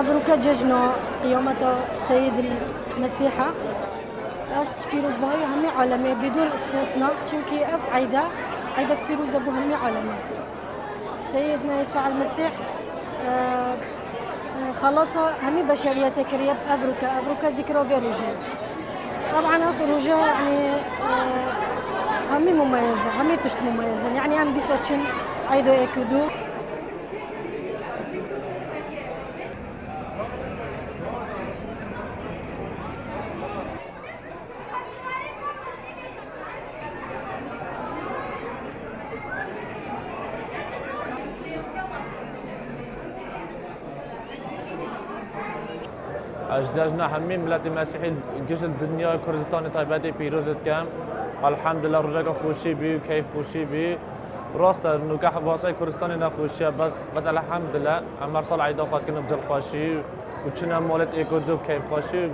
أفروكا ججنا يومة سيد المسيحة بس فيروز بهاي همي عالمية بدون استثناء چونكي أف عيدا فيروز أبو همي عالمية سيدنا يسوع المسيح خلصها همي بشرية تكريب أفروكا ذكرى في روجا طبعا أفروجا يعني همي مميزة همي تشت مميزة يعني هم بيسوتشن عيدو يكدو اجدادنا همین ملت مسیحی گشت دنیا کردستان تایبەتی پیروزت کم الحمد لله روزگار خوشی بی و کیف خوشی بی راست نگاه واسه کردستان نخوشیه بس الحمد لله امر سال عیدا خواهد کنم دل خوشی و چون مالت ایکودو کیف خوشی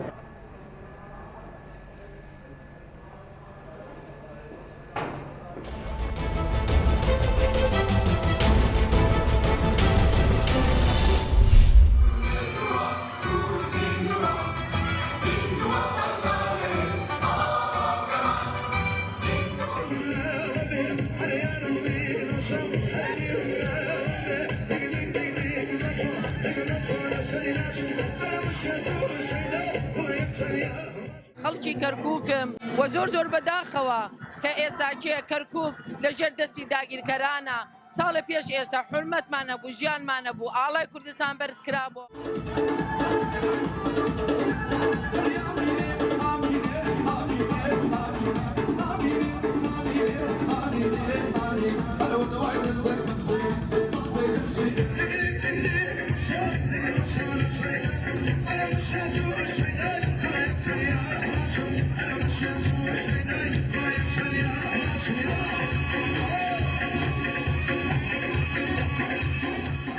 خەڵکی کەرکووکم و زۆر بەداخەوە کە ئێستاکیە کەرکووک لەژێر دەستی داگیرکەرانە ساڵە پێش ئێستا حورمەتمانە بوو ژیانمانە بوو ئاڵای کوردستان بەرز کرابوو.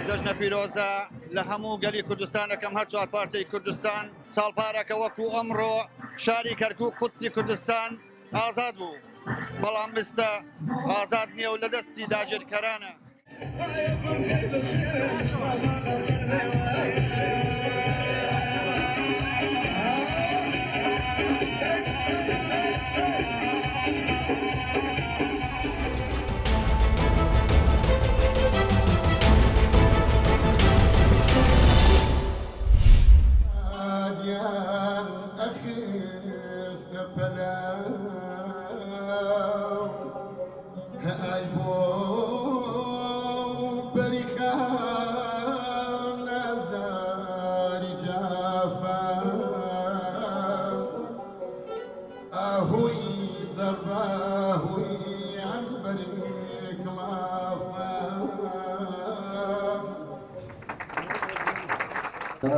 جەژنە پیرۆزە لە هەموو گەلی کوردستانەکەم هەر چوار پارچەی کوردستان چاڵپارەکە وەکو ئەمڕۆ شاری کەرکووک قودسی کوردستان ئازاد بوو بەڵام مستە ئازاد نییە و لە دەستی داگیرکەرانە.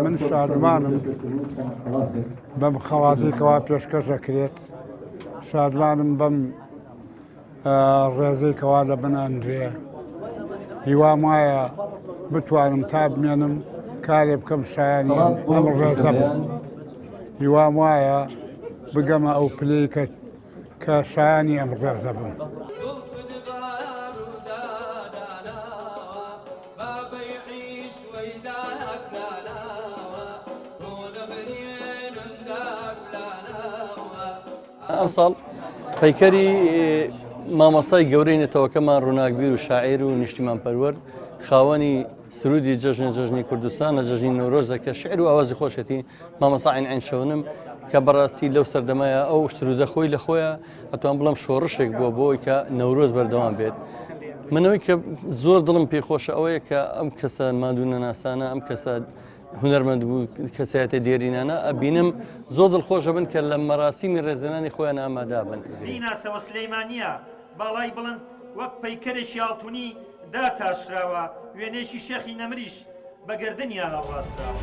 من شادمانم بەم خەڵاتێکەوە پێشکەش دەکرێت شادمانم بەم ڕێزەیەکەوە لە بن ئەندرێ هیوام وایە بتوانم تا بمێنم کارێ بکەم شایانی ئەم ڕێزە بم هیوام وایە بگەمە ئەو پلەی کە شایانی ئەم ڕێزە بم. ئەمساڵ پەیکەری مامەسای گەورەی نێتەوەکەمان ڕووناکبیر و شاعیر و نیشتیمان پەروەر خاوەنی سرودی جەژنی کوردستانە جەژنی نۆرۆزە کە شعر و ئاوازی خۆشەتی مامەسا عین شەونم کە بەڕاستی لەو سەردەمایە ئەو سرودە خۆی لە خۆیە ئەتوان بڵم شۆڕشێک بووە بۆی کە نەورۆز بەردەوام بێت. منەوەی کە زۆر دڵم پێخۆشە ئەوەیە کە ئەم کەسە مادوونە ناسانە ئەم کەسە هونەرمەند بوو کەسایەتە دێرینانە ئەبینم زۆر دڵخۆشە بن کە لە مەراسیمی ڕێزێنانی خۆیان ئامادا بن. ناسەوە سلەیمانیە باڵای بڵند وەک پەیکەرێکی یاڵتونی داتاشراوە وێنێکی شێخی نەمریش بە گەردنیا هەڵڕاستراوە.